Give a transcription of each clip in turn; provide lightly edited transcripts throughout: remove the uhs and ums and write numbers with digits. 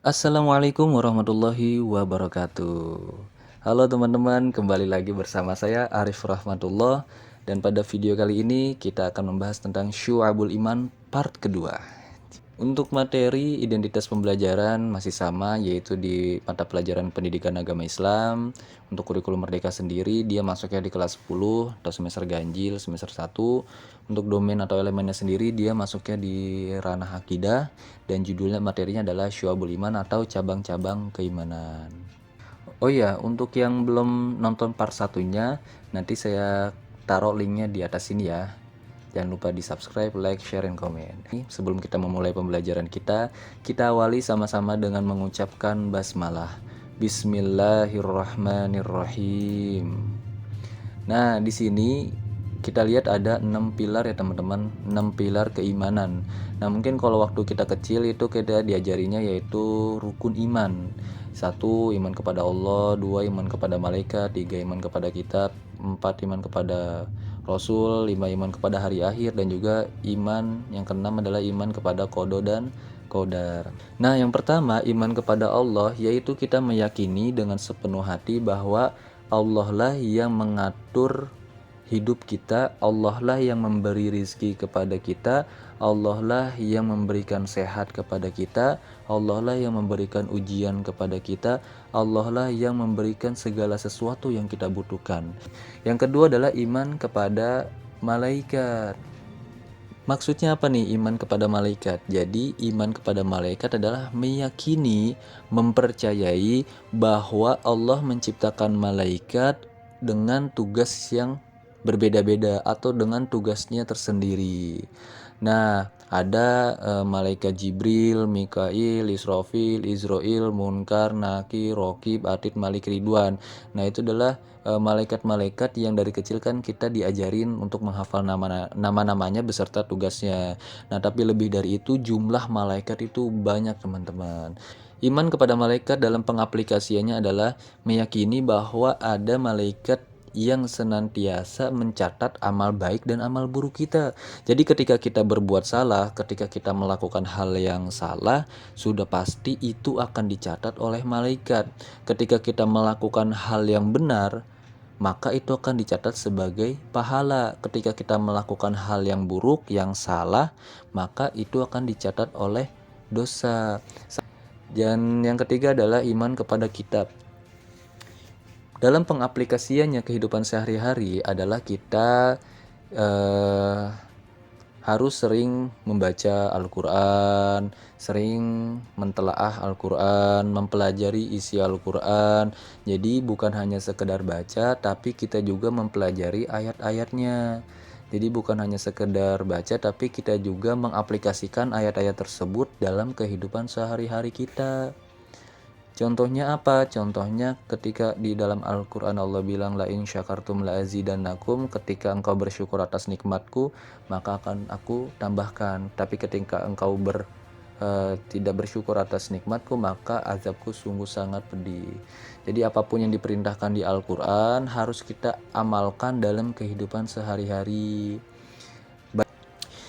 Assalamualaikum warahmatullahi wabarakatuh. Halo teman-teman, kembali lagi bersama saya Arif Rahmatullah. Dan pada video kali ini kita akan membahas tentang Syu'abul Iman part kedua. Untuk materi identitas pembelajaran masih sama, yaitu di mata pelajaran pendidikan agama Islam. Untuk kurikulum Merdeka sendiri, dia masuknya di kelas 10 atau semester ganjil, semester 1. Untuk domain atau elemennya sendiri, dia masuknya di ranah akidah. Dan judulnya materinya adalah Syu'abul Iman atau cabang-cabang keimanan. Oh ya, untuk yang belum nonton part satunya, nanti saya taruh linknya di atas sini ya. Jangan lupa di subscribe, like, share, dan komen. Sebelum kita memulai pembelajaran kita awali sama-sama dengan mengucapkan basmalah. Bismillahirrahmanirrahim. Nah, di sini kita lihat ada 6 pilar ya teman-teman, 6 pilar keimanan. Nah, mungkin kalau waktu kita kecil itu kita diajarinya yaitu rukun iman. 1 iman kepada Allah, 2 iman kepada malaikat, 3 iman kepada kitab, 4 iman kepada Rasul, 5 iman kepada hari akhir, dan juga iman yang keenam adalah iman kepada qada dan qadar. Nah, yang pertama iman kepada Allah yaitu kita meyakini dengan sepenuh hati bahwa Allah lah yang mengatur hidup kita, Allah lah yang memberi rizki kepada kita, Allah lah yang memberikan sehat kepada kita, Allah lah yang memberikan ujian kepada kita, Allah lah yang memberikan segala sesuatu yang kita butuhkan. Yang kedua adalah iman kepada malaikat. Maksudnya apa nih iman kepada malaikat? Jadi iman kepada malaikat adalah meyakini, mempercayai bahwa Allah menciptakan malaikat dengan tugas yang berbeda-beda atau dengan tugasnya tersendiri. Nah, ada malaikat Jibril, Mikail, Israfil, Izrail, Munkar, Nakir, Rokib, Atid, Malik, Ridwan. Nah, itu adalah malaikat-malaikat yang dari kecil kan kita diajarin untuk menghafal nama-namanya beserta tugasnya. Nah, tapi lebih dari itu jumlah malaikat itu banyak teman-teman. Iman kepada malaikat dalam pengaplikasiannya adalah meyakini bahwa ada malaikat yang senantiasa mencatat amal baik dan amal buruk kita. Jadi ketika kita berbuat salah, ketika kita melakukan hal yang salah, sudah pasti itu akan dicatat oleh malaikat. Ketika kita melakukan hal yang benar, maka itu akan dicatat sebagai pahala. Ketika kita melakukan hal yang buruk, yang salah, maka itu akan dicatat oleh dosa. Dan yang ketiga adalah iman kepada kitab. Dalam pengaplikasiannya kehidupan sehari-hari adalah kita harus sering membaca Al-Quran, sering mentelaah Al-Quran, mempelajari isi Al-Quran. Jadi bukan hanya sekedar baca, tapi kita juga mempelajari ayat-ayatnya. Jadi bukan hanya sekedar baca, tapi kita juga mengaplikasikan ayat-ayat tersebut dalam kehidupan sehari-hari kita. Contohnya apa? Contohnya ketika di dalam Al-Quran Allah bilang la in syakartum la azidannakum, ketika engkau bersyukur atas nikmatku maka akan aku tambahkan, tapi ketika engkau tidak bersyukur atas nikmatku maka azabku sungguh sangat pedih. Jadi apapun yang diperintahkan di Al-Quran harus kita amalkan dalam kehidupan sehari-hari.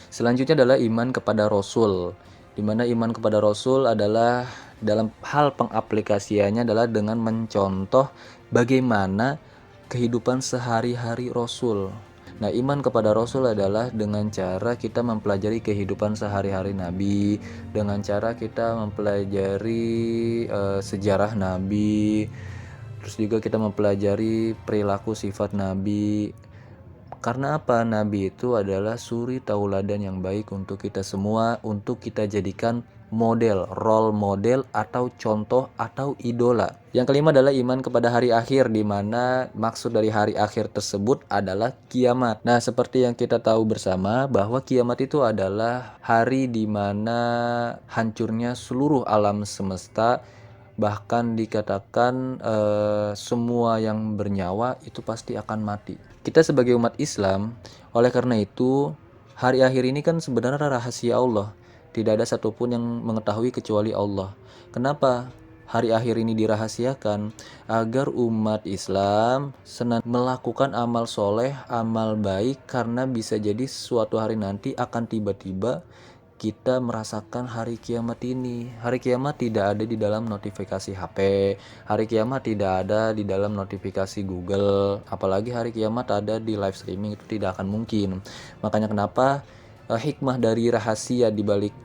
Selanjutnya adalah iman kepada Rasul, di mana iman kepada Rasul adalah dalam hal pengaplikasiannya adalah dengan mencontoh bagaimana kehidupan sehari-hari Rasul. Nah, iman kepada Rasul adalah dengan cara kita mempelajari kehidupan sehari-hari Nabi, dengan cara kita mempelajari sejarah Nabi, terus juga kita mempelajari perilaku sifat Nabi. Karena apa? Nabi itu adalah suri tauladan yang baik untuk kita semua, untuk kita jadikan model, role model atau contoh atau idola. Yang kelima adalah iman kepada hari akhir, di mana maksud dari hari akhir tersebut adalah kiamat. Nah, seperti yang kita tahu bersama bahwa kiamat itu adalah hari di mana hancurnya seluruh alam semesta. Bahkan dikatakan semua yang bernyawa itu pasti akan mati. Kita sebagai umat Islam, oleh karena itu hari akhir ini kan sebenarnya rahasia Allah. Tidak ada satupun yang mengetahui kecuali Allah. Kenapa hari akhir ini dirahasiakan? Agar umat Islam melakukan amal soleh, amal baik, karena bisa jadi suatu hari nanti akan tiba-tiba kita merasakan hari kiamat ini. Hari kiamat tidak ada di dalam notifikasi HP, hari kiamat tidak ada di dalam notifikasi Google, apalagi hari kiamat ada di live streaming, itu tidak akan mungkin. Makanya kenapa hikmah dari rahasia di balik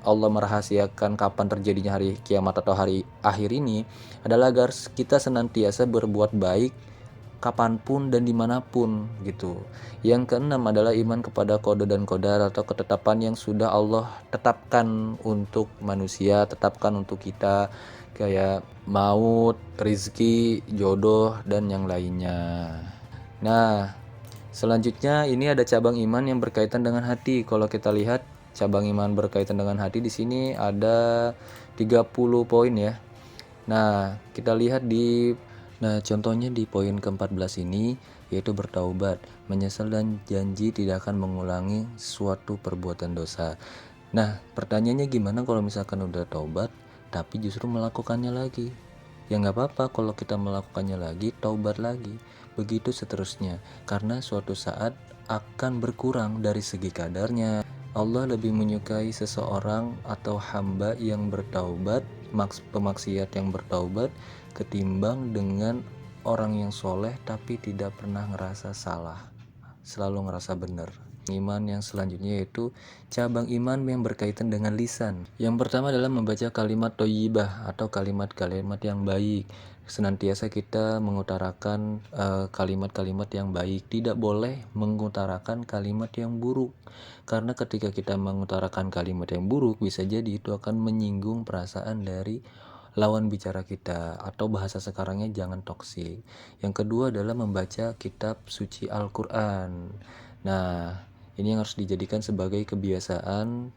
Allah merahasiakan kapan terjadinya hari kiamat atau hari akhir ini adalah agar kita senantiasa berbuat baik kapanpun dan dimanapun gitu. Yang keenam adalah iman kepada qada dan qadar atau ketetapan yang sudah Allah tetapkan untuk manusia, tetapkan untuk kita, kayak maut, rizki, jodoh, dan yang lainnya. Nah, selanjutnya ini ada cabang iman yang berkaitan dengan hati. Kalau kita lihat cabang iman berkaitan dengan hati di sini ada 30 poin ya. Nah, kita lihat contohnya di poin ke-14 ini yaitu bertaubat, menyesal dan janji tidak akan mengulangi suatu perbuatan dosa. Nah, pertanyaannya gimana kalau misalkan udah taubat tapi justru melakukannya lagi? Ya nggak apa-apa kalau kita melakukannya lagi, taubat lagi, begitu seterusnya, karena suatu saat akan berkurang dari segi kadarnya. Allah lebih menyukai seseorang atau hamba yang bertaubat, pemaksiat yang bertaubat, ketimbang dengan orang yang soleh tapi tidak pernah ngerasa salah, selalu ngerasa benar. Iman yang selanjutnya yaitu cabang iman yang berkaitan dengan lisan. Yang pertama adalah membaca kalimat thayyibah atau kalimat-kalimat yang baik. Senantiasa kita mengutarakan kalimat-kalimat yang baik, tidak boleh mengutarakan kalimat yang buruk. Karena ketika kita mengutarakan kalimat yang buruk, bisa jadi itu akan menyinggung perasaan dari lawan bicara kita, atau bahasa sekarangnya jangan toksik. Yang kedua adalah membaca kitab suci Al-Quran. Nah, ini yang harus dijadikan sebagai kebiasaan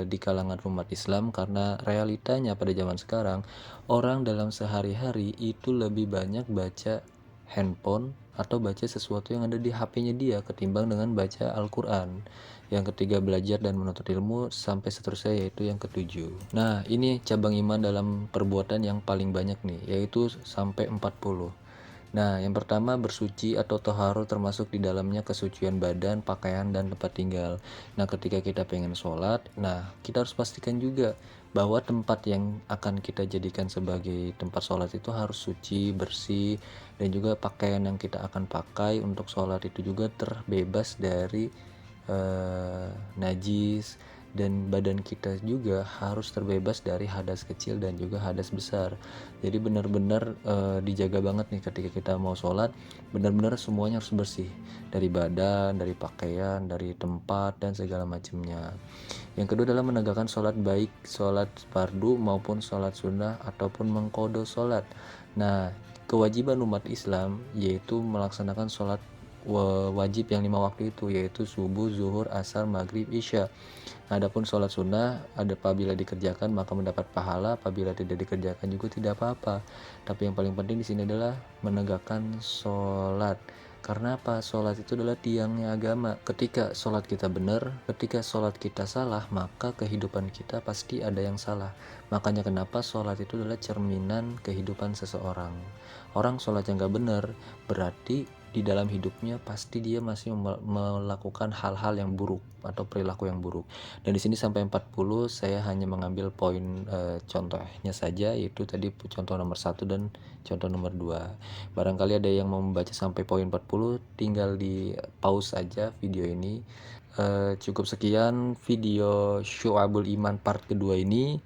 di kalangan umat Islam, karena realitanya pada zaman sekarang orang dalam sehari-hari itu lebih banyak baca handphone atau baca sesuatu yang ada di HP-nya dia ketimbang dengan baca Al-Quran. Yang ketiga, belajar dan menuntut ilmu, sampai seterusnya yaitu yang ketujuh. Nah, ini cabang iman dalam perbuatan yang paling banyak nih, yaitu sampai 40. Nah, yang pertama bersuci atau toharo, termasuk di dalamnya kesucian badan, pakaian, dan tempat tinggal. Nah, ketika kita pengen sholat, nah kita harus pastikan juga bahwa tempat yang akan kita jadikan sebagai tempat sholat itu harus suci, bersih, dan juga pakaian yang kita akan pakai untuk sholat itu juga terbebas dari najis, dan badan kita juga harus terbebas dari hadas kecil dan juga hadas besar. Jadi benar-benar dijaga banget nih ketika kita mau sholat, benar-benar semuanya harus bersih, dari badan, dari pakaian, dari tempat, dan segala macamnya. Yang kedua adalah menegakkan sholat, baik sholat fardu maupun sholat sunnah ataupun mengqadha sholat. Nah, kewajiban umat Islam yaitu melaksanakan sholat wajib yang 5 waktu itu, yaitu subuh, zuhur, asar, maghrib, isya. Adapun sholat sunnah, apabila dikerjakan maka mendapat pahala, apabila tidak dikerjakan juga tidak apa-apa. Tapi yang paling penting di sini adalah menegakkan sholat. Karena apa? Sholat itu adalah tiangnya agama. Ketika sholat kita benar, ketika sholat kita salah, maka kehidupan kita pasti ada yang salah. Makanya kenapa sholat itu adalah cerminan kehidupan seseorang. Orang sholat yang gak benar, berarti di dalam hidupnya pasti dia masih melakukan hal-hal yang buruk atau perilaku yang buruk. Dan di sini sampai 40 saya hanya mengambil poin contohnya saja, yaitu tadi contoh nomor 1 dan contoh nomor 2. Barangkali ada yang mau membaca sampai poin 40, tinggal di pause saja video ini. Cukup sekian video Syu'abul Iman part kedua ini.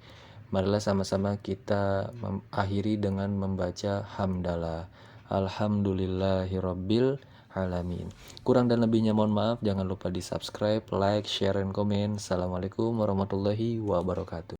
Marilah sama-sama kita akhiri dengan membaca hamdalah. Alhamdulillahirabbil alamin. Kurang dan lebihnya mohon maaf. Jangan lupa di subscribe, like, share, dan komen. Assalamualaikum warahmatullahi wabarakatuh.